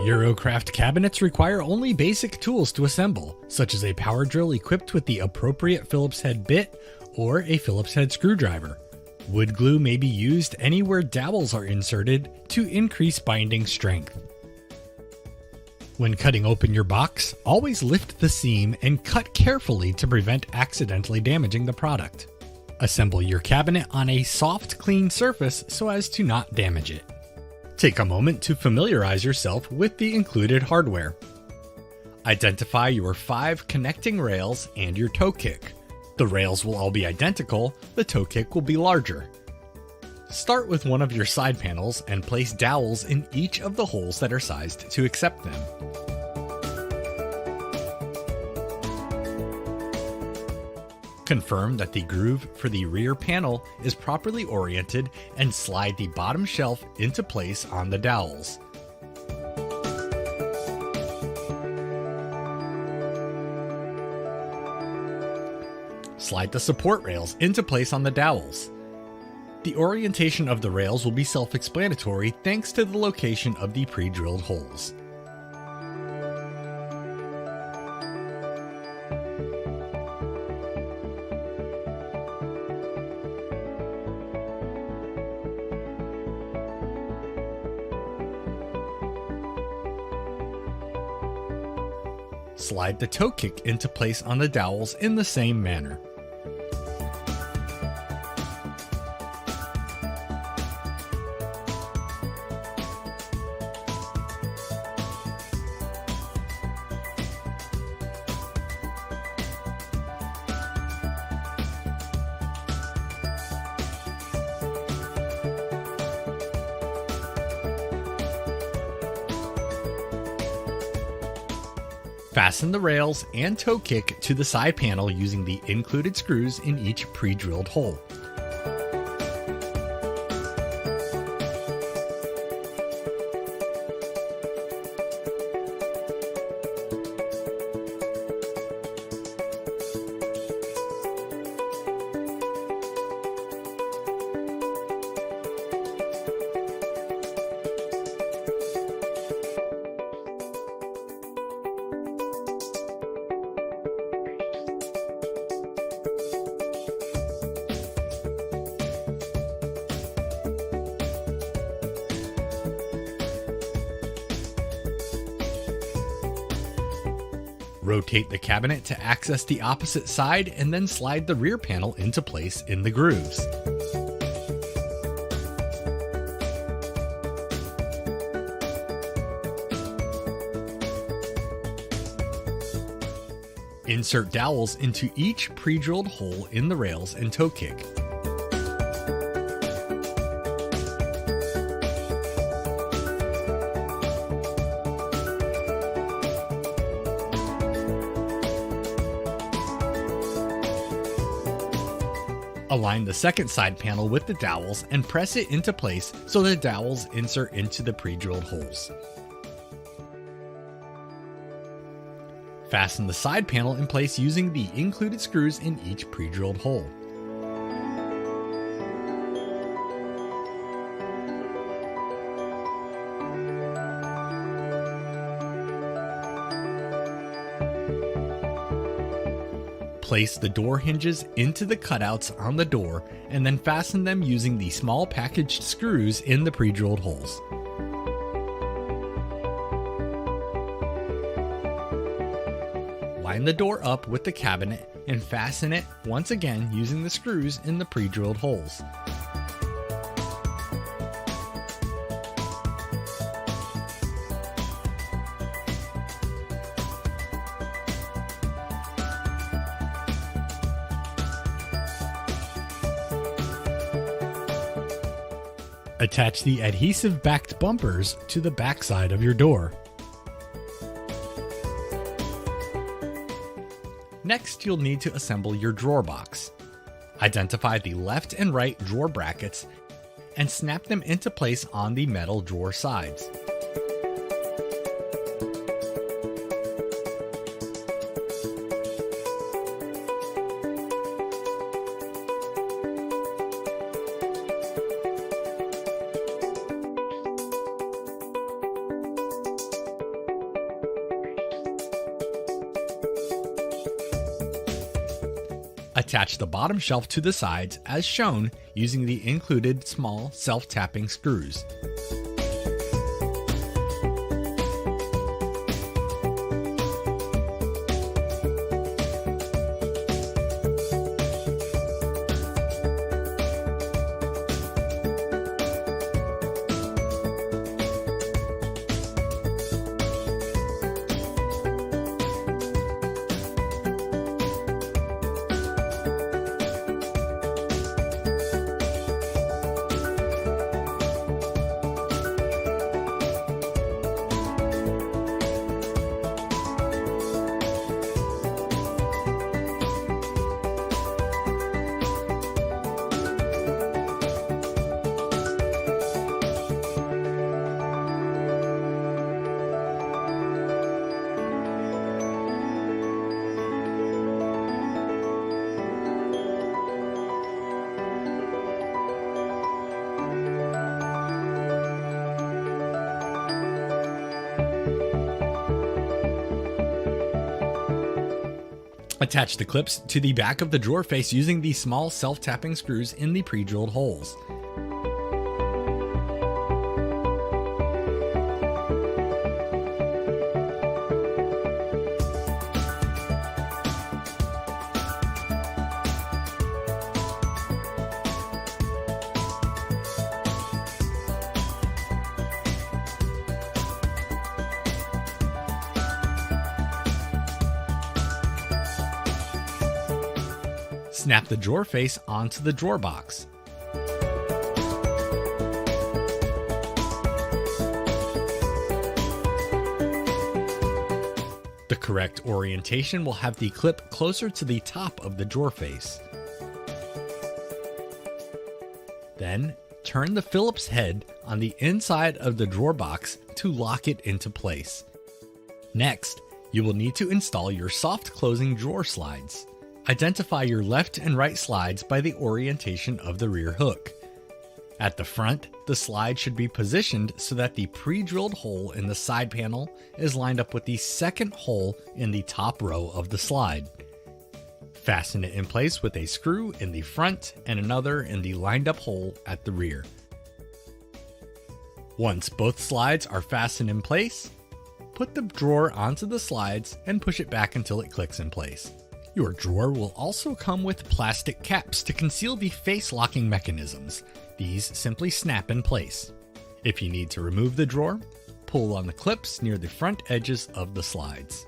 Eurocraft cabinets require only basic tools to assemble, such as a power drill equipped with the appropriate Phillips head bit or a Phillips head screwdriver. Wood glue may be used anywhere dowels are inserted to increase binding strength. When cutting open your box, always lift the seam and cut carefully to prevent accidentally damaging the product. Assemble your cabinet on a soft, clean surface so as to not damage it. Take a moment to familiarize yourself with the included hardware. Identify your 5 connecting rails and your toe kick. The rails will all be identical, the toe kick will be larger. Start with one of your side panels and place dowels in each of the holes that are sized to accept them. Confirm that the groove for the rear panel is properly oriented and slide the bottom shelf into place on the dowels. Slide the support rails into place on the dowels. The orientation of the rails will be self-explanatory thanks to the location of the pre-drilled holes. Slide the toe kick into place on the dowels in the same manner. Fasten the rails and toe kick to the side panel using the included screws in each pre-drilled hole. Rotate the cabinet to access the opposite side and then slide the rear panel into place in the grooves. Insert dowels into each pre-drilled hole in the rails and toe kick. Align the second side panel with the dowels and press it into place so the dowels insert into the pre-drilled holes. Fasten the side panel in place using the included screws in each pre-drilled hole. Place the door hinges into the cutouts on the door and then fasten them using the small packaged screws in the pre-drilled holes. Line the door up with the cabinet and fasten it once again using the screws in the pre-drilled holes. Attach the adhesive-backed bumpers to the backside of your door. Next, you'll need to assemble your drawer box. Identify the left and right drawer brackets and snap them into place on the metal drawer sides. Attach the bottom shelf to the sides as shown using the included small self-tapping screws. Attach the clips to the back of the drawer face using the small self-tapping screws in the pre-drilled holes. Snap the drawer face onto the drawer box. The correct orientation will have the clip closer to the top of the drawer face. Then, turn the Phillips head on the inside of the drawer box to lock it into place. Next, you will need to install your soft closing drawer slides. Identify your left and right slides by the orientation of the rear hook. At the front, the slide should be positioned so that the pre-drilled hole in the side panel is lined up with the second hole in the top row of the slide. Fasten it in place with a screw in the front and another in the lined up hole at the rear. Once both slides are fastened in place, put the drawer onto the slides and push it back until it clicks in place. Your drawer will also come with plastic caps to conceal the face locking mechanisms. These simply snap in place. If you need to remove the drawer, pull on the clips near the front edges of the slides.